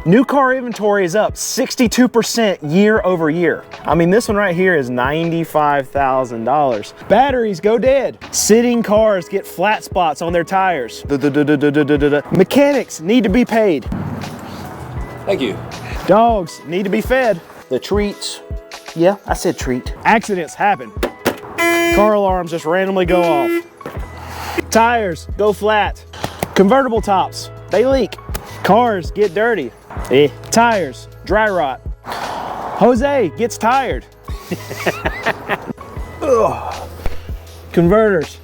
New car inventory is up 62% year over year. I mean, this one right here is $95,000. Batteries go dead. Sitting cars get flat spots on their tires. Mechanics need to be paid. Thank you. Dogs need to be fed. The treats, yeah, I said treat. Accidents happen. Car alarms just randomly go off. Tires go flat. Convertible tops, they leak. Cars get dirty. Tires dry rot. Jose gets tired. Converters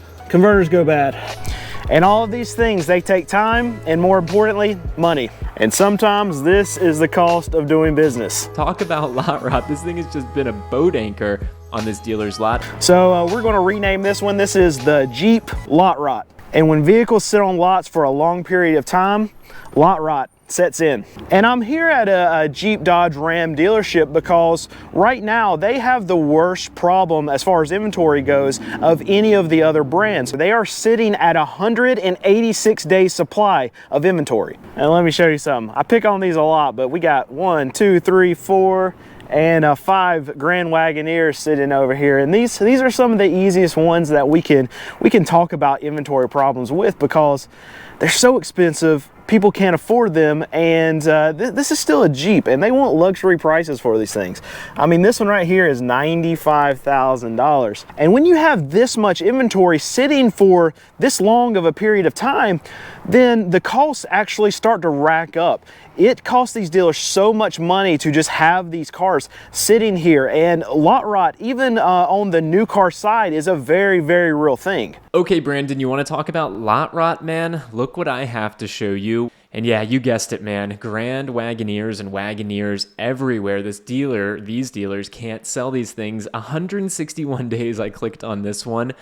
go bad. And all of these things, they take time and, more importantly, money. And sometimes this is the cost of doing business. Talk about lot rot. This thing has just been a boat anchor on this dealer's lot. So we're going to rename this one. This is the Jeep lot rot. And when vehicles sit on lots for a long period of time, lot rot sets in. And I'm here at a Jeep Dodge Ram dealership because right now they have the worst problem as far as inventory goes of any of the other brands. They are sitting at 186 days supply of inventory. And let me show you something. I pick on these a lot, but we got 1, 2, 3, 4, and 5 Grand Wagoneers sitting over here. And these are some of the easiest ones that we can talk about inventory problems with because they're so expensive. People can't afford them, and this is still a Jeep, and they want luxury prices for these things. I mean, this one right here is $95,000. And when you have this much inventory sitting for this long of a period of time, then the costs actually start to rack up. It costs these dealers so much money to just have these cars sitting here, and lot rot, even on the new car side, is a very, very real thing. Okay, Brandon, you want to talk about lot rot, man? Look what I have to show you. And yeah, you guessed it, man. Grand Wagoneers and Wagoneers everywhere. These dealers can't sell these things. 161 days I clicked on this one.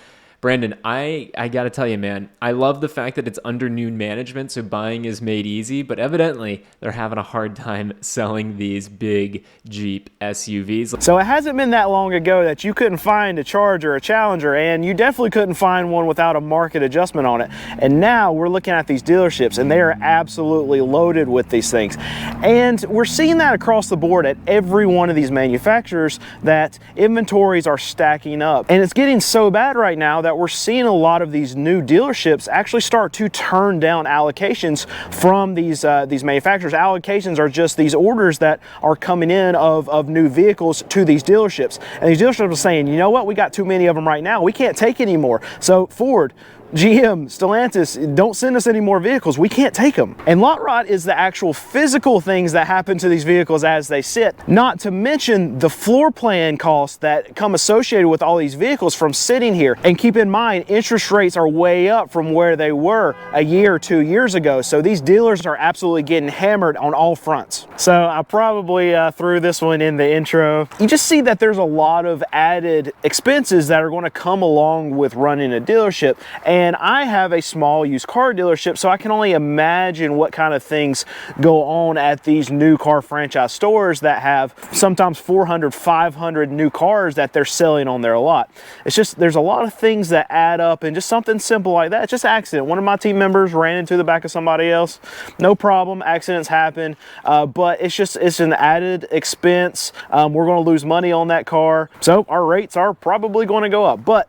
Brandon, I gotta tell you, man, I love the fact that it's under new management, so buying is made easy, but evidently they're having a hard time selling these big Jeep SUVs. So it hasn't been that long ago that you couldn't find a Charger, a Challenger, and you definitely couldn't find one without a market adjustment on it. And now we're looking at these dealerships, and they are absolutely loaded with these things. And we're seeing that across the board at every one of these manufacturers, that inventories are stacking up. And it's getting so bad right now that we're seeing a lot of these new dealerships actually start to turn down allocations from these manufacturers. Allocations are just these orders that are coming in of new vehicles to these dealerships. And these dealerships are saying, you know what, we got too many of them right now. We can't take any more. So Ford, GM, Stellantis, don't send us any more vehicles. We can't take them. And lot rot is the actual physical things that happen to these vehicles as they sit, not to mention the floor plan costs that come associated with all these vehicles from sitting here. And keep in mind, interest rates are way up from where they were a year or 2 years ago. So these dealers are absolutely getting hammered on all fronts. So I probably threw this one in the intro. You just see that there's a lot of added expenses that are going to come along with running a dealership. And I have a small used car dealership, so I can only imagine what kind of things go on at these new car franchise stores that have sometimes 400, 500 new cars that they're selling on their lot. It's just, there's a lot of things that add up, and just something simple like that. It's just accident. One of my team members ran into the back of somebody else. No problem, accidents happen, but it's an added expense. We're going to lose money on that car, so our rates are probably going to go up, but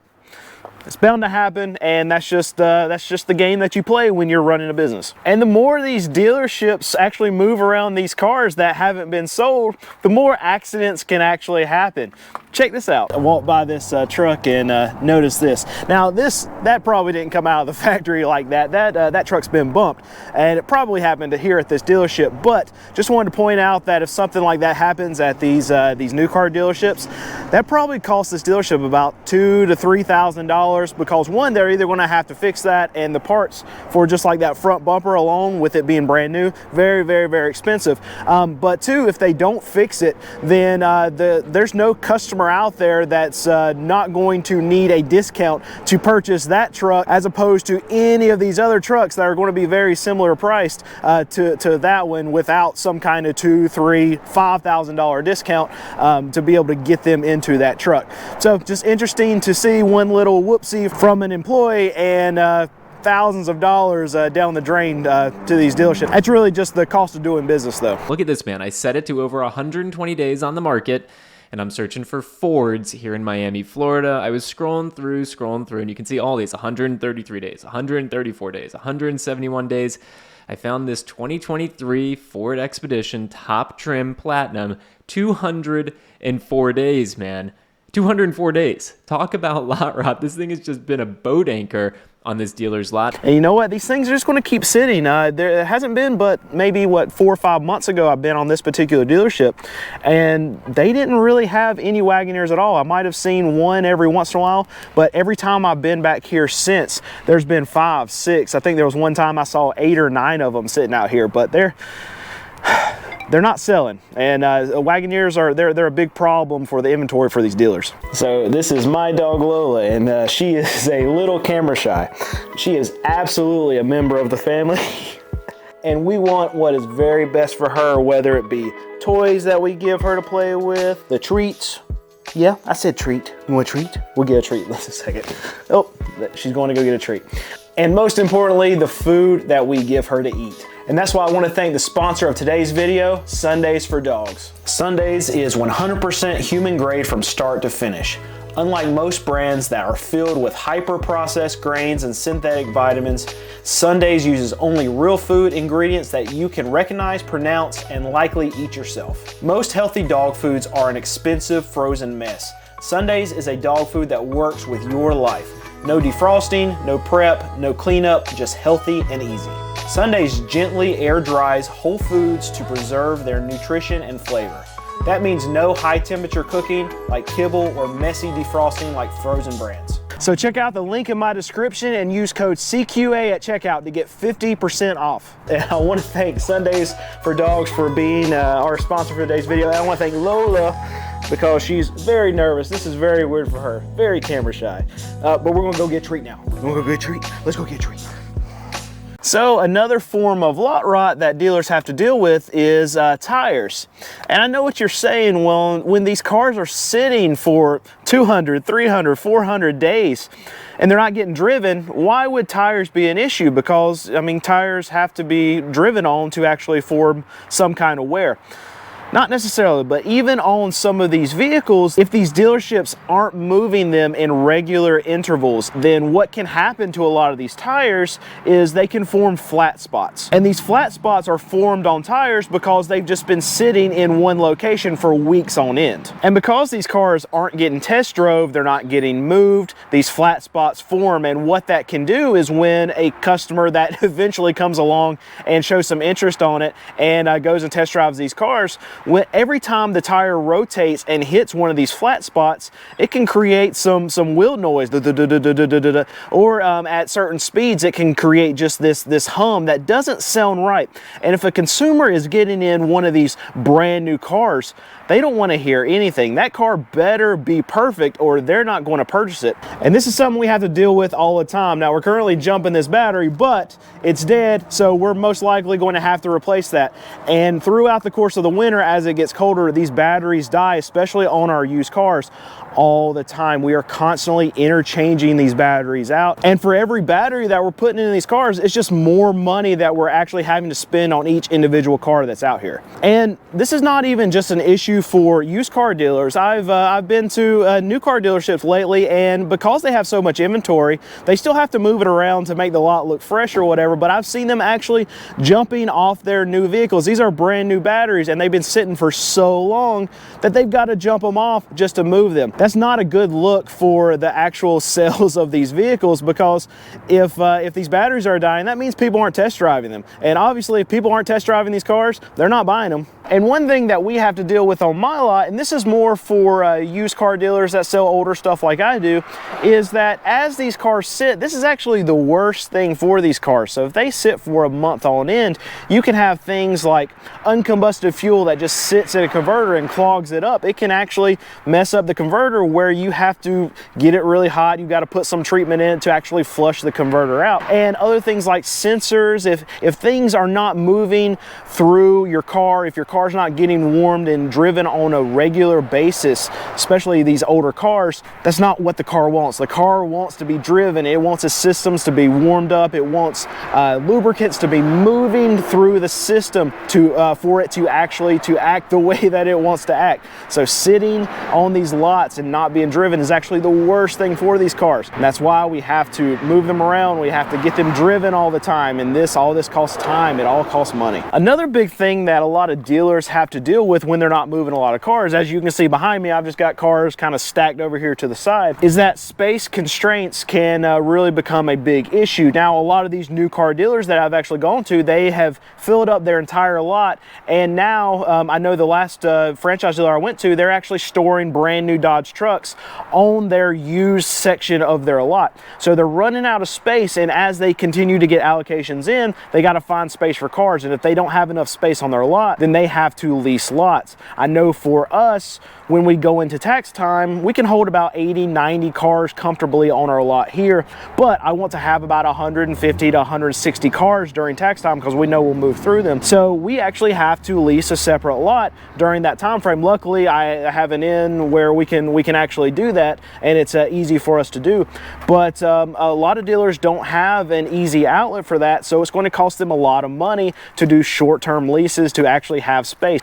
it's bound to happen, and that's just the game that you play when you're running a business. And the more these dealerships actually move around these cars that haven't been sold, the more accidents can actually happen. Check this out. I walked by this truck and noticed this. Now that probably didn't come out of the factory like that. That truck's been bumped, and it probably happened here at this dealership. But just wanted to point out that if something like that happens at these new car dealerships, that probably costs this dealership about $2,000 to $3,000, because one, they're either going to have to fix that, and the parts for just like that front bumper alone, with it being brand new, very, very, very expensive. But two, if they don't fix it, then there's no customer out there that's not going to need a discount to purchase that truck, as opposed to any of these other trucks that are going to be very similar priced to that one, without some kind of $2,000, $3,000, $5,000 discount to be able to get them into that truck. So just interesting to see one little whoopsie from an employee, and thousands of dollars down the drain to these dealerships. That's really just the cost of doing business though. Look at this, man. I set it to over 120 days on the market, and I'm searching for Fords here in Miami, Florida. I was scrolling through, and you can see all these: 133 days, 134 days, 171 days. I found this 2023 Ford Expedition Top Trim Platinum, 204 days, man. 204 days. Talk about lot rot. This thing has just been a boat anchor on this dealer's lot. And you know what? These things are just going to keep sitting. There hasn't been but maybe, 4 or 5 months ago I've been on this particular dealership, and they didn't really have any Wagoneers at all. I might have seen one every once in a while, but every time I've been back here since, there's been 5, 6. I think there was one time I saw 8 or 9 of them sitting out here, but they're not selling, and Wagoneers they're a big problem for the inventory for these dealers. So this is my dog Lola, and she is a little camera shy. She is absolutely a member of the family, and we want what is very best for her, whether it be toys that we give her to play with, the treats. Yeah, I said treat. You want a treat? We'll get a treat. Let's a second. Oh, she's going to go get a treat. And most importantly, the food that we give her to eat. And that's why I want to thank the sponsor of today's video, Sundays for Dogs. Sundays is 100% human grade from start to finish. Unlike most brands that are filled with hyper-processed grains and synthetic vitamins, Sundays uses only real food ingredients that you can recognize, pronounce, and likely eat yourself. Most healthy dog foods are an expensive frozen mess. Sundays is a dog food that works with your life. No defrosting, no prep, no cleanup, just healthy and easy. Sundays gently air dries whole foods to preserve their nutrition and flavor. That means no high temperature cooking like kibble or messy defrosting like frozen brands. So check out the link in my description and use code CQA at checkout to get 50% off. And I want to thank Sundays for Dogs for being our sponsor for today's video. And I want to thank Lola because she's very nervous. This is very weird for her, very camera shy. But we're gonna go get a treat now. We're gonna go get a treat. Let's go get a treat. So another form of lot rot that dealers have to deal with is tires. And I know what you're saying, well, when these cars are sitting for 200, 300, 400 days and they're not getting driven, why would tires be an issue? Because, I mean, tires have to be driven on to actually form some kind of wear. Not necessarily, but even on some of these vehicles, if these dealerships aren't moving them in regular intervals, then what can happen to a lot of these tires is they can form flat spots. And these flat spots are formed on tires because they've just been sitting in one location for weeks on end. And because these cars aren't getting test drove, they're not getting moved, these flat spots form. And what that can do is when a customer that eventually comes along and shows some interest on it and goes and test drives these cars, every time the tire rotates and hits one of these flat spots, it can create some wheel noise, or at certain speeds it can create just this hum that doesn't sound right. And if a consumer is getting in one of these brand new cars, they don't want to hear anything. That car better be perfect or they're not going to purchase it. And this is something we have to deal with all the time. Now we're currently jumping this battery, but it's dead, so we're most likely going to have to replace that. And throughout the course of the winter, as it gets colder, these batteries die, especially on our used cars, all the time. We are constantly interchanging these batteries out. And for every battery that we're putting in these cars, it's just more money that we're actually having to spend on each individual car that's out here. And this is not even just an issue for used car dealers. I've been to new car dealerships lately, and because they have so much inventory, they still have to move it around to make the lot look fresh or whatever, but I've seen them actually jumping off their new vehicles. These are brand new batteries and they've been sitting for so long that they've got to jump them off just to move them. That's not a good look for the actual sales of these vehicles, because if these batteries are dying, that means people aren't test driving them. And obviously if people aren't test driving these cars, they're not buying them. And one thing that we have to deal with on my lot, and this is more for used car dealers that sell older stuff like I do, is that as these cars sit, this is actually the worst thing for these cars. So if they sit for a month on end, you can have things like uncombusted fuel that just sits in a converter and clogs it up. It can actually mess up the converter where you have to get it really hot. You've got to put some treatment in to actually flush the converter out. And other things like sensors, if things are not moving through your car, if your car car's not getting warmed and driven on a regular basis, especially these older cars, that's not what the car wants. The car wants to be driven. It wants its systems to be warmed up. It wants lubricants to be moving through the system for it to actually act the way that it wants to act. So sitting on these lots and not being driven is actually the worst thing for these cars. And that's why we have to move them around. We have to get them driven all the time. And all this costs time. It all costs money. Another big thing that a lot of dealers have to deal with when they're not moving a lot of cars, as you can see behind me, I've just got cars kind of stacked over here to the side, is that space constraints can really become a big issue. Now, a lot of these new car dealers that I've actually gone to, they have filled up their entire lot. And now I know the last franchise dealer I went to, they're actually storing brand new Dodge trucks on their used section of their lot. So they're running out of space, and as they continue to get allocations in, they got to find space for cars. And if they don't have enough space on their lot, then they have to lease lots. I know for us, when we go into tax time, we can hold about 80, 90 cars comfortably on our lot here, but I want to have about 150 to 160 cars during tax time because we know we'll move through them. So we actually have to lease a separate lot during that time frame. Luckily, I have an inn where we can actually do that, and it's easy for us to do. But a lot of dealers don't have an easy outlet for that, so it's going to cost them a lot of money to do short-term leases to actually have space.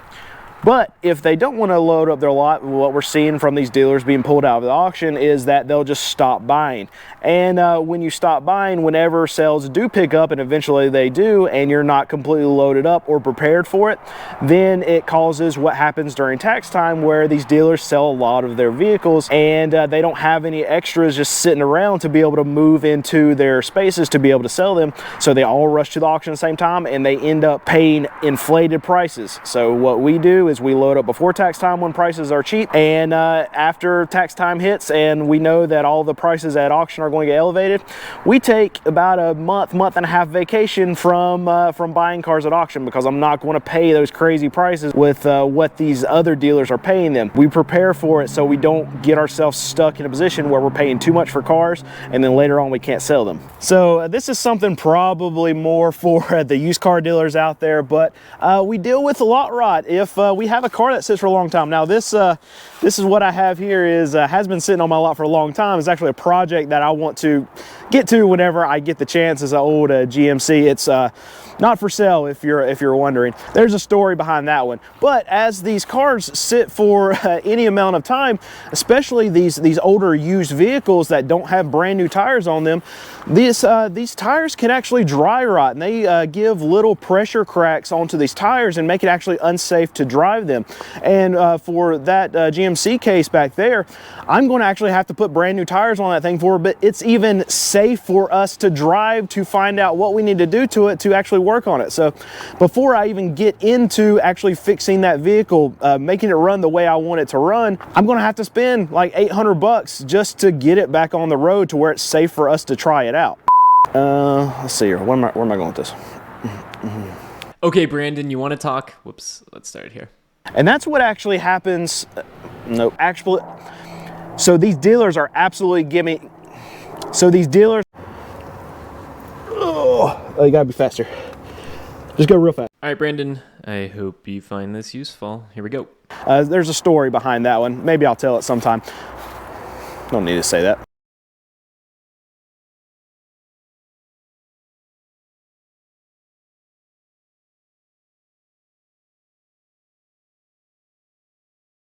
But if they don't want to load up their lot, what we're seeing from these dealers being pulled out of the auction is that they'll just stop buying. And when you stop buying, whenever sales do pick up, and eventually they do, and you're not completely loaded up or prepared for it, then it causes what happens during tax time, where these dealers sell a lot of their vehicles and they don't have any extras just sitting around to be able to move into their spaces to be able to sell them. So they all rush to the auction at the same time, and they end up paying inflated prices. So what we do is we load up before tax time when prices are cheap, and after tax time hits and we know that all the prices at auction are going to get elevated, we take about a month and a half vacation from buying cars at auction, because I'm not going to pay those crazy prices with what these other dealers are paying them. We prepare for it so we don't get ourselves stuck in a position where we're paying too much for cars and then later on we can't sell them. So this is something probably more for the used car dealers out there, but we deal with a lot rot if we have a car that sits for a long time. Now this is what I have here has been sitting on my lot for a long time. It's actually a project that I want to get to whenever I get the chance. It's an old GMC. It's not for sale, if you're wondering. There's a story behind that one. But as these cars sit for any amount of time, especially these older used vehicles that don't have brand new tires on them, these tires can actually dry rot, and they give little pressure cracks onto these tires and make it actually unsafe to drive them. And for that GMC case back there, I'm going to actually have to put brand new tires on that thing but it's even safe for us to drive to find out what we need to do to it to actually work on it. So before I even get into actually fixing that vehicle, making it run the way I want it to run, I'm going to have to spend like $800 just to get it back on the road to where it's safe for us to try it out. Let's see here. Where am I going with this? Okay, Brandon, you want to talk? Whoops, let's start here. And that's what actually happens. No, actually, so these dealers are absolutely giving. So these dealers, oh, you gotta be faster. Just go real fast. All right, Brandon, I hope you find this useful. Here we go. There's a story behind that one. Maybe I'll tell it sometime. Don't need to say that.